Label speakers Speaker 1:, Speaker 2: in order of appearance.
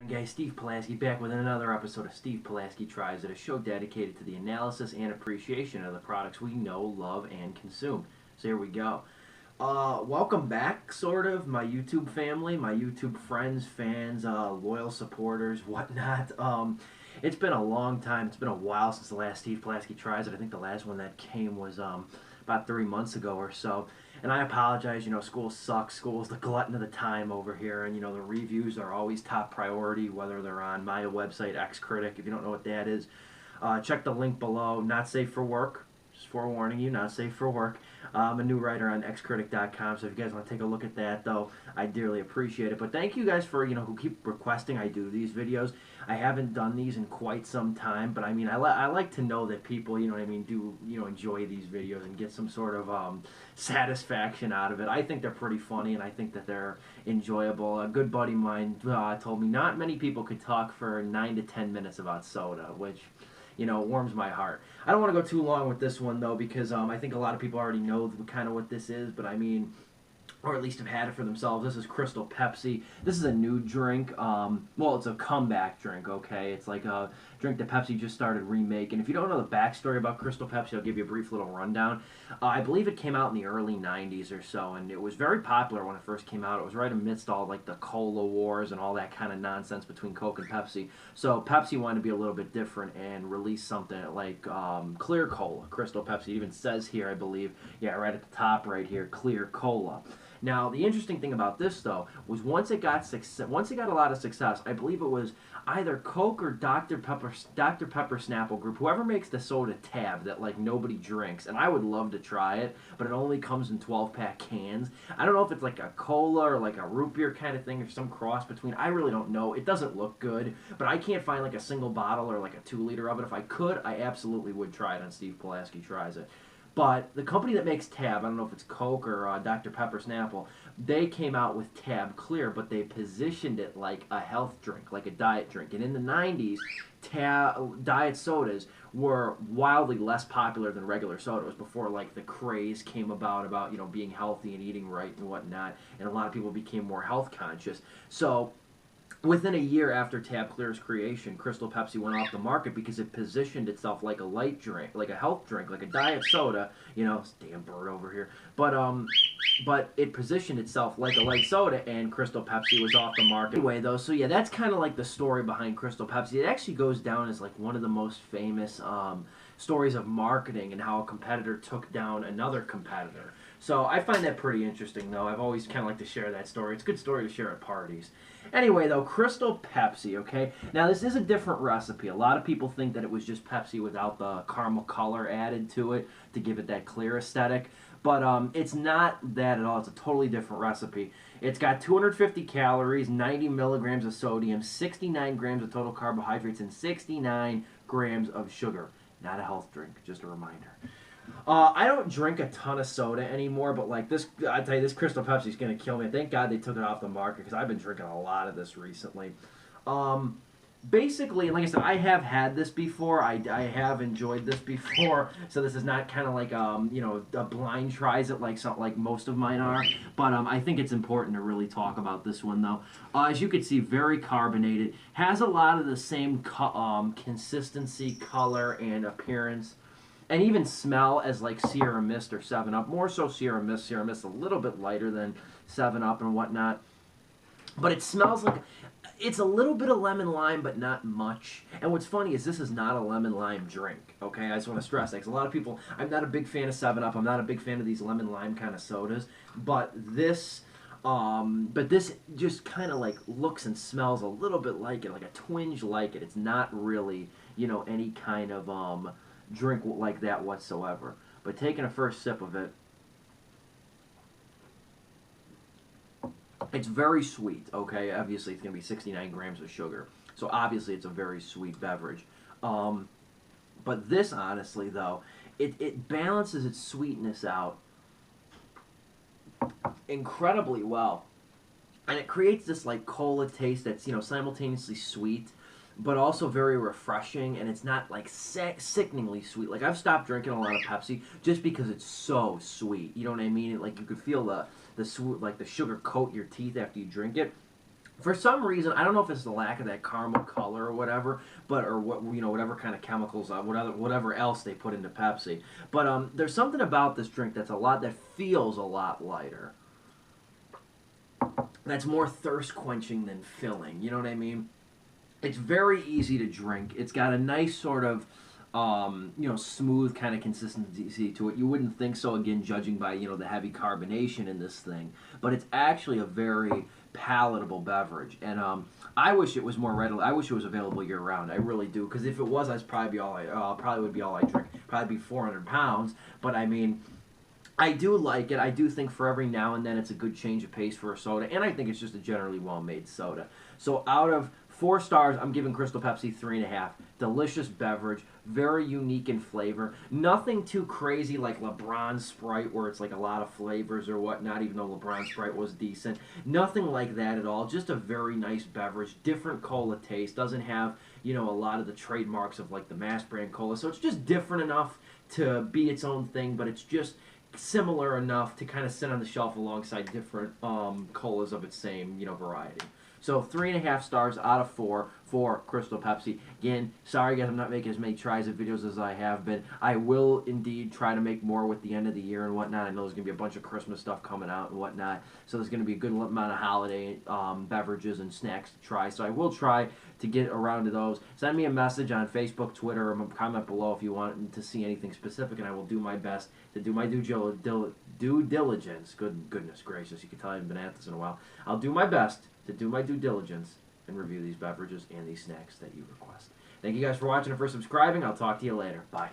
Speaker 1: Guys, Steve Pulaski back with another episode of Steve Pulaski Tries It, a show dedicated to the analysis and appreciation of the products we know, love, and consume. So here we go. Welcome back, sort of, my YouTube family, my YouTube friends, fans, loyal supporters, whatnot. It's been a long time. It's been a while since the last Steve Pulaski Tries It. I think the last one that came was about 3 months ago or so. And I apologize, school sucks. School's the glutton of the time over here. And, the reviews are always top priority, whether they're on my website, XCritic. If you don't know what that is, check the link below. Not safe for work. Just forewarning you, not safe for work. I'm a new writer on xcritic.com, so if you guys want to take a look at that, though, I dearly appreciate it. But thank you guys for, who keep requesting I do these videos. I haven't done these in quite some time, but I like to know that people, do, enjoy these videos and get some sort of satisfaction out of it. I think they're pretty funny, and I think that they're enjoyable. A good buddy of mine told me not many people could talk for 9 to 10 minutes about soda, which warms my heart. I don't want to go too long with this one, though, because I think a lot of people already know kind of what this is, but or at least have had it for themselves. This is Crystal Pepsi. This is a new drink. Well, it's a comeback drink, okay? It's like a drink that Pepsi just started remaking. If you don't know the backstory about Crystal Pepsi, I'll give you a brief little rundown. I believe it came out in the early 90s or so, and it was very popular when it first came out. It was right amidst all like the cola wars and all that kind of nonsense between Coke and Pepsi. So Pepsi wanted to be a little bit different and release something like clear cola. Crystal Pepsi, it even says here, I believe, yeah, right at the top right here, clear cola. Now, the interesting thing about this, though, was once it got a lot of success, I believe it was either Coke or Dr. Pepper Snapple Group, whoever makes the soda Tab that, like, nobody drinks, and I would love to try it, but it only comes in 12-pack cans. I don't know if it's like a cola or like a root beer kind of thing or some cross between. I really don't know. It doesn't look good, but I can't find, like, a single bottle or, like, a 2-liter of it. If I could, I absolutely would try it on Steve Pulaski Tries It. But the company that makes Tab, I don't know if it's Coke or Dr. Pepper Snapple, they came out with Tab Clear, but they positioned it like a health drink, like a diet drink. And in the 90s, diet sodas were wildly less popular than regular soda. It was before like the craze came about being healthy and eating right and whatnot, and a lot of people became more health conscious. So within a year after Tab Clear's creation, Crystal Pepsi went off the market because it positioned itself like a light drink, like a health drink, like a diet soda. Damn bird over here. But it positioned itself like a light soda, and Crystal Pepsi was off the market anyway, though. So yeah, that's kind of like the story behind Crystal Pepsi. It actually goes down as like one of the most famous stories of marketing and how a competitor took down another competitor. So I find that pretty interesting, though. I've always kind of liked to share that story. It's a good story to share at parties. Anyway, though, Crystal Pepsi, okay? Now, this is a different recipe. A lot of people think that it was just Pepsi without the caramel color added to it to give it that clear aesthetic. But it's not that at all. It's a totally different recipe. It's got 250 calories, 90 milligrams of sodium, 69 grams of total carbohydrates, and 69 grams of sugar. Not a health drink, just a reminder. I don't drink a ton of soda anymore, but like this, I tell you, this Crystal Pepsi is gonna kill me. Thank God they took it off the market because I've been drinking a lot of this recently. Basically, like I said, I have had this before. I have enjoyed this before, so this is not kind of like a blind tries it like most of mine are. But I think it's important to really talk about this one though. As you can see, very carbonated, has a lot of the same consistency, color, and appearance, and even smell as like Sierra Mist or 7-Up. More so Sierra Mist. Sierra Mist a little bit lighter than 7-Up and whatnot. But it smells like, it's a little bit of lemon lime, but not much. And what's funny is this is not a lemon lime drink, okay? I just want to stress that, because a lot of people, I'm not a big fan of 7-Up. I'm not a big fan of these lemon lime kind of sodas. But this just kind of like looks and smells a little bit like it, like a twinge like it. It's not really, any kind of drink like that whatsoever. But taking a first sip of it, it's very sweet, okay? Obviously, it's going to be 69 grams of sugar. So obviously, it's a very sweet beverage. But this, honestly, though, it balances its sweetness out incredibly well. And it creates this, like, cola taste that's, simultaneously sweet, but also very refreshing, and it's not like sickeningly sweet. Like, I've stopped drinking a lot of Pepsi just because it's so sweet. You know what I mean? Like, you could feel the sugar coat your teeth after you drink it. For some reason, I don't know if it's the lack of that caramel color or whatever, but or what whatever kind of chemicals, whatever else they put into Pepsi. But there's something about this drink that feels a lot lighter. That's more thirst quenching than filling. You know what I mean? It's very easy to drink. It's got a nice sort of smooth kind of consistency to it. You wouldn't think so, again, judging by, the heavy carbonation in this thing. But it's actually a very palatable beverage. And I wish it was more readily, I wish it was available year round. I really do. Because if it was, I'd probably would be all I drink. Probably be 400 pounds. But I mean, I do like it. I do think for every now and then it's a good change of pace for a soda. And I think it's just a generally well-made soda. So out of 4 stars, I'm giving Crystal Pepsi 3.5. Delicious beverage, very unique in flavor. Nothing too crazy like LeBron Sprite, where it's like a lot of flavors or whatnot, even though LeBron Sprite was decent. Nothing like that at all. Just a very nice beverage. Different cola taste. Doesn't have, a lot of the trademarks of like the mass brand cola. So it's just different enough to be its own thing, but it's just similar enough to kind of sit on the shelf alongside different colas of its same, variety. So 3.5 stars out of 4 for Crystal Pepsi. Again, sorry guys, I'm not making as many Tries It videos as I have been. I will indeed try to make more with the end of the year and whatnot. I know there's going to be a bunch of Christmas stuff coming out and whatnot. So there's going to be a good amount of holiday beverages and snacks to try. So I will try to get around to those. Send me a message on Facebook, Twitter, or comment below if you want to see anything specific, and I will do my best to do my due diligence. Goodness gracious, you can tell I haven't been at this in a while. I'll do my best to do my due diligence and review these beverages and these snacks that you request. Thank you guys for watching and for subscribing. I'll talk to you later. Bye.